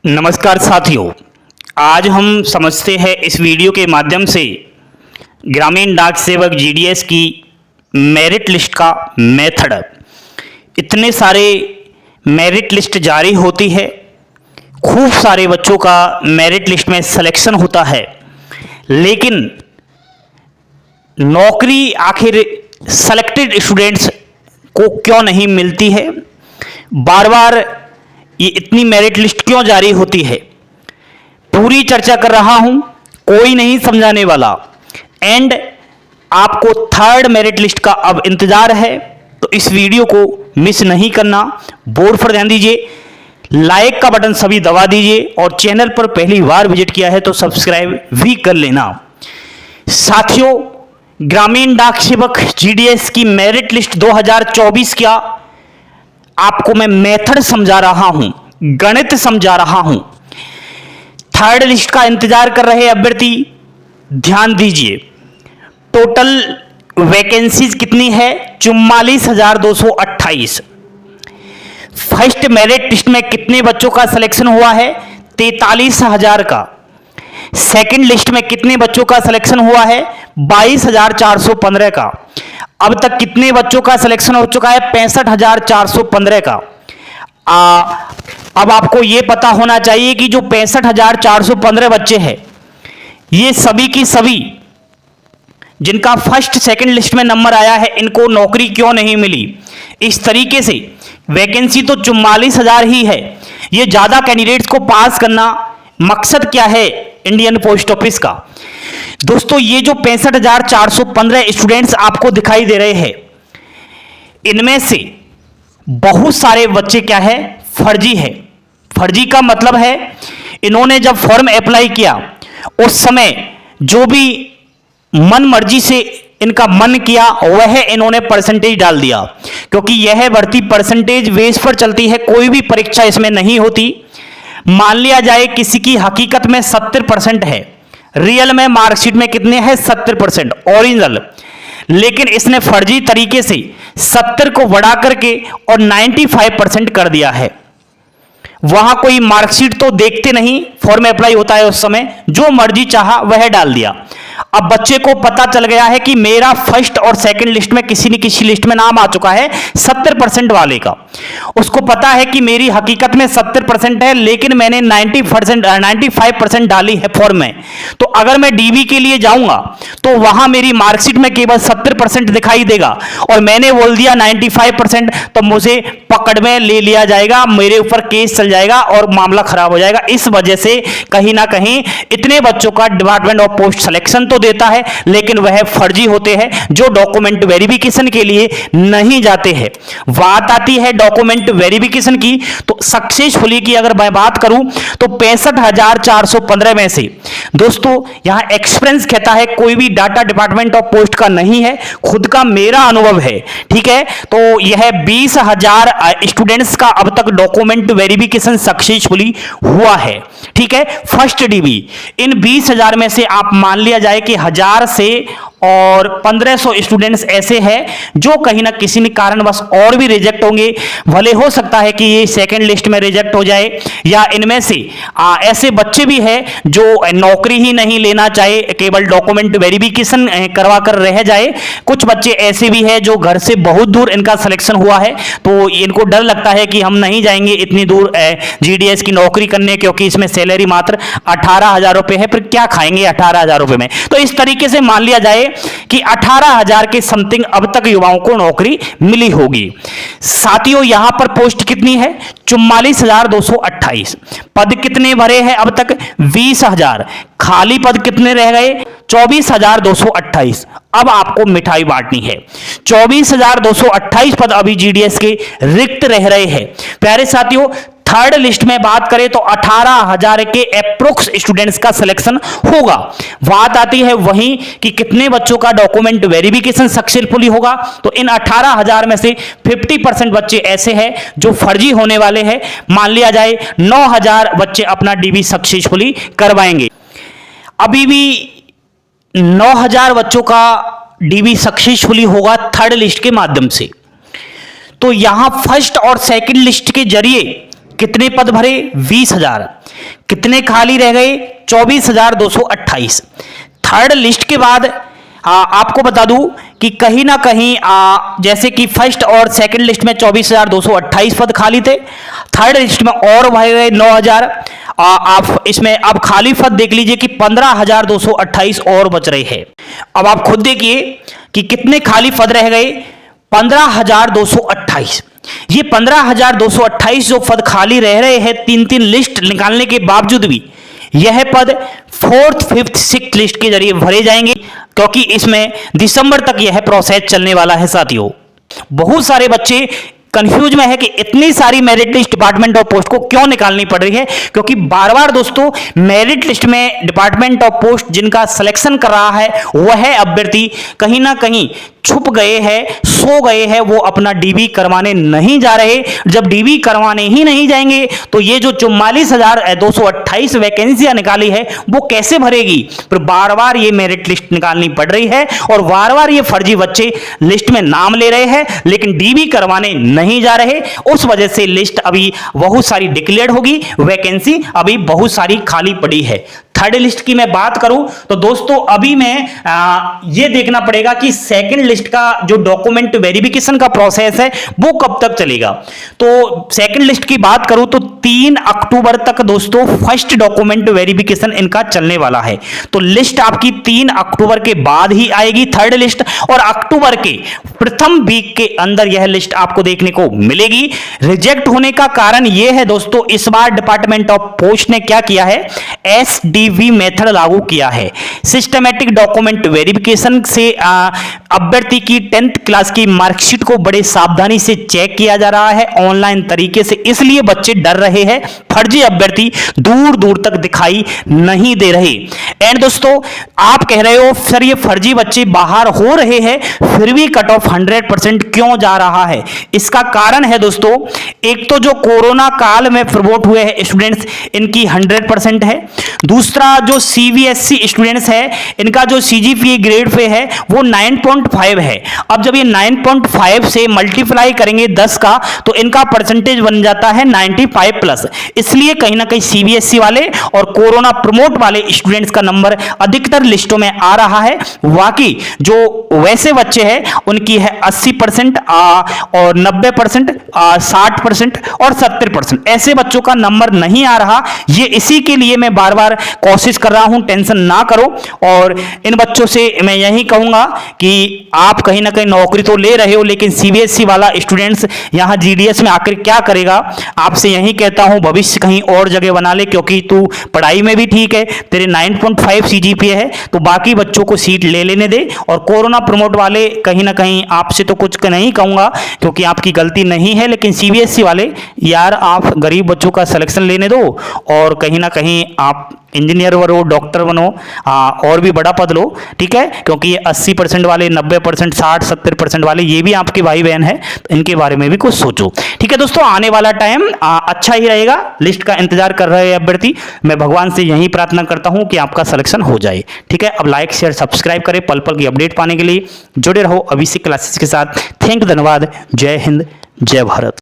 नमस्कार साथियों, आज हम समझते हैं इस वीडियो के माध्यम से ग्रामीण डाक सेवक जीडीएस की मेरिट लिस्ट का मेथड। इतने सारे मेरिट लिस्ट जारी होती है, खूब सारे बच्चों का मेरिट लिस्ट में सिलेक्शन होता है, लेकिन नौकरी आखिर सेलेक्टेड स्टूडेंट्स को क्यों नहीं मिलती है? बार बार ये इतनी मेरिट लिस्ट क्यों जारी होती है? पूरी चर्चा कर रहा हूं, कोई नहीं समझाने वाला। एंड आपको थर्ड मेरिट लिस्ट का अब इंतजार है, तो इस वीडियो को मिस नहीं करना। बोर्ड पर ध्यान दीजिए, लाइक का बटन सभी दबा दीजिए और चैनल पर पहली बार विजिट किया है तो सब्सक्राइब भी कर लेना। साथियों, ग्रामीण डाक सेवक जीडीएस की मेरिट लिस्ट 2024 का आपको मैं मेथड समझा रहा हूं, गणित समझा रहा हूं। थर्ड लिस्ट का इंतजार कर रहे अभ्यर्थी ध्यान दीजिए। टोटल वैकेंसीज कितनी है? 44,228। फर्स्ट मेरिट लिस्ट में कितने बच्चों का सिलेक्शन हुआ है? 43,000 का। सेकंड लिस्ट में कितने बच्चों का सिलेक्शन हुआ है? 22,415 का। अब तक कितने बच्चों का सिलेक्शन हो चुका है? 65,415 का। अब आपको यह पता होना चाहिए कि जो 65,415 बच्चे हैं, ये सभी की सभी जिनका फर्स्ट सेकंड लिस्ट में नंबर आया है, इनको नौकरी क्यों नहीं मिली? इस तरीके से वैकेंसी तो 44,000 ही है। ये ज्यादा कैंडिडेट्स को पास करना मकसद क्या है इंडियन पोस्ट ऑफिस का? दोस्तों, ये जो 65,415 स्टूडेंट्स आपको दिखाई दे रहे हैं, इनमें से बहुत सारे बच्चे क्या है? फर्जी है। फर्जी का मतलब है, इन्होंने जब फॉर्म अप्लाई किया उस समय जो भी मन मर्जी से इनका मन किया वह इन्होंने परसेंटेज डाल दिया, क्योंकि यह भर्ती परसेंटेज बेस पर चलती है, कोई भी परीक्षा इसमें नहीं होती। मान लिया जाए किसी की हकीकत में 70% है, रियल में मार्कशीट में कितने हैं? 70% ओरिजिनल, लेकिन इसने फर्जी तरीके से 70 को बढ़ा करके और 95% कर दिया है। वहां कोई मार्कशीट तो देखते नहीं, फॉर्म अप्लाई होता है उस समय जो मर्जी चाहा वह डाल दिया। अब बच्चे को पता चल गया है कि मेरा फर्स्ट और सेकंड लिस्ट में किसी न किसी लिस्ट में नाम आ चुका है 70% वाले का। उसको पता है कि मेरी हकीकत में 70% है, लेकिन मैंने 95% डाली है फॉर्म में। तो अगर मैं डीबी के लिए जाऊंगा तो वहां मेरी मार्कशीट में केवल 70% दिखाई देगा और मैंने बोल दिया 95%, तो मुझे पकड़ में ले लिया जाएगा, मेरे ऊपर केस चल जाएगा और मामला खराब हो जाएगा। इस वजह से कहीं ना कहीं इतने बच्चों का डिपार्टमेंट ऑफ पोस्ट सिलेक्शन तो देता है, लेकिन वह फर्जी होते हैं जो डॉक्यूमेंट वेरिफिकेशन के लिए नहीं जाते हैं। बात आती है डॉक्यूमेंट वेरिफिकेशन की, तो सक्सेसफुली की अगर मैं बात करूं तो 65,415 में से दोस्तों यहां एक्सपीरियंस कहता है कोई भी डाटा डिपार्टमेंट ऑफ पोस्ट का नहीं है, खुद का मेरा अनुभव है, ठीक है। तो यह 20,000 स्टूडेंट्स का अब तक डॉक्यूमेंट वेरिफिकेशन सक्सेसफुली हुआ है, ठीक है। फर्स्ट डीबी इन 20,000 में से आप मान लिया जाए कि 1000 से और 1500 स्टूडेंट्स ऐसे हैं जो कहीं ना किसी ने कारणवश और भी रिजेक्ट होंगे। भले हो सकता है कि ये सेकंड लिस्ट में रिजेक्ट हो जाए, या इनमें से ऐसे बच्चे भी हैं जो नौकरी ही नहीं लेना चाहे, केवल डॉक्यूमेंट वेरिफिकेशन करवा कर रह जाए। कुछ बच्चे ऐसे भी हैं जो घर से बहुत दूर इनका सिलेक्शन हुआ है, तो इनको डर लगता है कि हम नहीं जाएंगे इतनी दूर जीडीएस की नौकरी करने, क्योंकि इसमें सैलरी मात्र 18,000 रुपए है, फिर क्या खाएंगे 18,000 रुपए में। तो इस तरीके से मान लिया जाए कि 18,000 के समथिंग अब तक युवाओं को नौकरी मिली होगी। साथियों, यहां पर पोस्ट कितनी है? 44,228। पद कितने भरे हैं अब तक? 20,000। खाली पद कितने रह गए? 24,228। अब आपको मिठाई बांटनी है। 24,228 पद अभी जीडीएस के रिक्त रह रहे हैं। प्यारे साथियों, थर्ड लिस्ट में बात करें तो 18,000 के अप्रोक्स स्टूडेंट्स का सिलेक्शन होगा। बात आती है वहीं कि कितने बच्चों का डॉक्यूमेंट वेरिफिकेशन सक्सेसफुली होगा, तो इन 18,000 में से 50% बच्चे ऐसे हैं जो फर्जी होने वाले हैं। मान लिया जाए 9,000 बच्चे अपना डीबी सक्सेसफुली करवाएंगे। अभी भी 9,000 बच्चों का डीबी सक्सेसफुली होगा थर्ड लिस्ट के माध्यम से। तो यहां फर्स्ट और सेकंड लिस्ट के जरिए कितने पद भरे? 20,000। कितने खाली रह गए? 24,228। थर्ड लिस्ट के बाद आपको बता दूं कि कहीं ना कहीं जैसे कि फर्स्ट और सेकंड लिस्ट में 24,228 पद खाली थे, थर्ड लिस्ट में और बढ़ गए 9,000। आप इसमें अब खाली पद देख लीजिए कि 15,228 और बच रहे हैं। अब आप खुद देखिए कि कितने खाली पद रह गए? 15,228। ये 15,228 जो पद खाली रह रहे हैं, 3-3 लिस्ट निकालने के बावजूद भी यह पद 4th, 5th, 6th लिस्ट के जरिए भरे जाएंगे, क्योंकि इसमें दिसंबर तक यह प्रोसेस चलने वाला है साथियों। बहुत सारे बच्चे कंफ्यूज में है कि इतनी सारी merit list department of post को क्यों निकालनी पड़ रही है, क्योंकि बार बार दोस्तों मेरिट लिस्ट में डिपार्टमेंट ऑफ पोस्ट जिनका सिलेक्शन कर रहा है वह अभ्यर्थी कहीं ना कहीं छुप गए हैं, सो गए हैं, वो अपना डीबी करवाने नहीं जा रहे। जब डीबी करवाने ही नहीं जाएंगे तो ये जो 44,228 वैकेंसियां निकाली है वो कैसे भरेगी? फिर बार बार ये मेरिट लिस्ट निकालनी पड़ रही है और बार बार ये फर्जी बच्चे लिस्ट में नाम ले रहे हैं लेकिन डीबी करवाने नहीं जा रहे। उस वजह से लिस्ट अभी बहुत सारी डिक्लेयर होगी, वैकेंसी अभी बहुत सारी खाली पड़ी है। थर्ड लिस्ट की मैं बात करूं तो दोस्तों अभी मैं ये देखना पड़ेगा कि सेकंड लिस्ट का जो डॉक्यूमेंट वेरिफिकेशन का प्रोसेस है वो कब तक चलेगा। तो सेकंड लिस्ट की बात करूं तो 3 अक्टूबर तक दोस्तों फर्स्ट डॉक्यूमेंट वेरिफिकेशन इनका चलने वाला है। तो लिस्ट आपकी 3 अक्टूबर के बाद ही आएगी थर्ड लिस्ट, और अक्टूबर के प्रथम वीक के अंदर यह लिस्ट आपको देखने को मिलेगी। रिजेक्ट होने का कारण यह है दोस्तों, इस बार डिपार्टमेंट ऑफ पोस्ट ने क्या किया है? SDV मेथड लागू किया है। सिस्टमैटिक डॉक्यूमेंट वेरिफिकेशन से अभ्यर्थी की 10th क्लास की मार्कशीट को बड़े सावधानी से चेक किया जा रहा है ऑनलाइन तरीके से, इसलिए बच्चे डर रहे हैं। फर्जी अभ्यर्थी दूर दूर तक दिखाई नहीं दे रहे। एंड दोस्तों आप कह रहे हो सर ये फर्जी बच्चे बाहर हो रहे हैं फिर भी कट ऑफ 100% क्यों जा रहा है? इसका कारण है दोस्तों, एक तो जो कोरोना काल में प्रमोट हुए हैं स्टूडेंट्स इनकी 100% है। दूसरा जो CBSE स्टूडेंट्स है इनका जो CGPA ग्रेड पे है वो 9.5 है। अब जब ये 9.5 से मल्टीप्लाई करेंगे 10 का तो इनका परसेंटेज बन जाता है 95+। इसलिए कहीं ना कहीं CBSE वाले और कोरोना प्रमोट वाले स्टूडेंट्स का नंबर अधिकतर लिस्टों में आ रहा है। बाकी जो वैसे बच्चे हैं उनकी है 80% और 90%, 60% और 70%। ऐसे बच्चों का नंबर नहीं आ रहा। ये इसी के लिए मैं बार बार कोशिश कर रहा हूं, टेंशन ना करो। और इन बच्चों से मैं यही कहूंगा कि आप कहीं ना कहीं नौकरी तो ले रहे हो लेकिन CBSE वाला स्टूडेंट्स यहां GDS में आकर क्या करेगा? आपसे यही कहता हूं भविष्य कहीं और जगह बना ले, क्योंकि तू पढ़ाई में भी ठीक है, तेरे 9.5 CGPA है तो बाकी बच्चों को सीट ले लेने दे। और कोरोना प्रमोट वाले कहीं ना कहीं आपसे तो कुछ नहीं कहूंगा क्योंकि आपकी गलती नहीं है, लेकिन CBSE वाले यार आप गरीब बच्चों का सिलेक्शन लेने दो और कहीं ना कहीं आप इंजीनियर बनो, डॉक्टर बनो, और भी बड़ा पद लो, ठीक है? क्योंकि ये 80% वाले, 90%, 60-70% वाले ये भी आपके भाई बहन है, तो इनके बारे में भी कुछ सोचो। ठीक है दोस्तों, आने वाला टाइम अच्छा ही रहेगा। लिस्ट का इंतजार कर रहे हैं अभ्यर्थी, मैं भगवान से यही प्रार्थना करता हूं कि आपका सिलेक्शन हो जाए। ठीक है, अब लाइक शेयर सब्सक्राइब करें पल पल की अपडेट पाने के लिए। जुड़े रहो अभिषेक क्लासेस के साथ। थैंक, धन्यवाद। जय हिंद, जय भारत।